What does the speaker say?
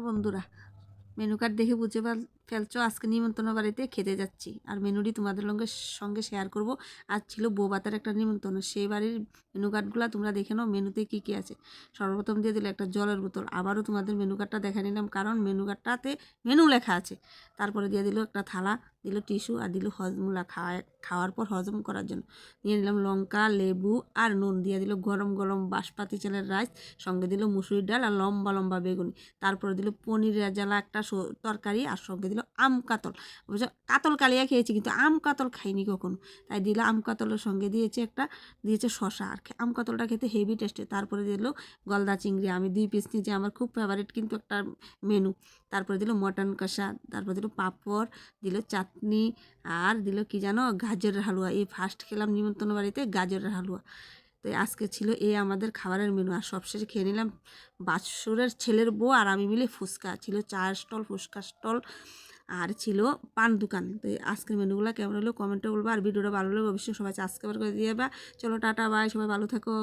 বন্ধুরা, menu card দেখে বুঝে ফেলছো আজকে নিমন্ত্রণ বাড়িতে খেতে যাচ্ছি। আর মেনুটি তোমাদের সঙ্গে শেয়ার করব। আজ ছিল বউ ভাতের একটা নিমন্ত্রণ, সেই বাড়ির মেনু কার্ডগুলো তোমরা দেখে নাও মেনুতে কী কী আছে। সর্বপ্রথম দিয়ে দিল একটা জলের বোতল। আবারও তোমাদের মেনু কার্ডটা দেখা নিলাম, কারণ মেনু কার্ডটাতে মেনু লেখা আছে। তারপরে দিয়ে দিল একটা থালা, দিল টিস্যু, আর দিল হজমুলা খাওয়ার পর হজম করার জন্য। দিয়ে নিলাম লঙ্কা, লেবু আর নুন। দিয়ে দিল গরম গরম বাসপাতি চালের রাইস, সঙ্গে দিল মুসুরির ডাল আর লম্বা লম্বা বেগুনি। তারপরে দিল পনিরের জ্বালা একটা তরকারি, আর সঙ্গে দিল আম কাতল। অবশ্য কাতল কালিয়া খেয়েছি, কিন্তু আম কাতল খাইনি কখনো, তাই দিল আম কাতলের সঙ্গে দিয়েছে শশা। আর আম কাতলটা খেতে হেভি টেস্টে। তারপরে দিল গলদা চিংড়ি, আমি 2 পিস নিয়েছি, আমার খুব ফেভারিট কিন্তু একটা মেনু। তারপরে দিল মটন কষা, তারপরে দিল পাঁপড়, দিল চাটনি, আর দিল কি জানো, গাজরের হালুয়া। এই ফার্স্ট খেলাম নিমন্ত্রণ বাড়িতে গাজরের হালুয়া। তো আজকে ছিল আমাদের খাবারের মেনু। আর সবশেষে খেয়ে নিলাম বাসুরের ছেলের বউ আর আমি মিলে ফুচকা। ছিল চায়ের স্টল, ফুচকা স্টল, আর ছিল পান দোকান। তো আজকের মেনুগুলো কেমন হলো কমেন্টে বলবো। আর ভিডিওটা ভালো লাগলে অবশ্যই সবাই সাবস্ক্রাইব করে দিয়ে বা। চলো টাটা, বাই, সবাই ভালো থাকো।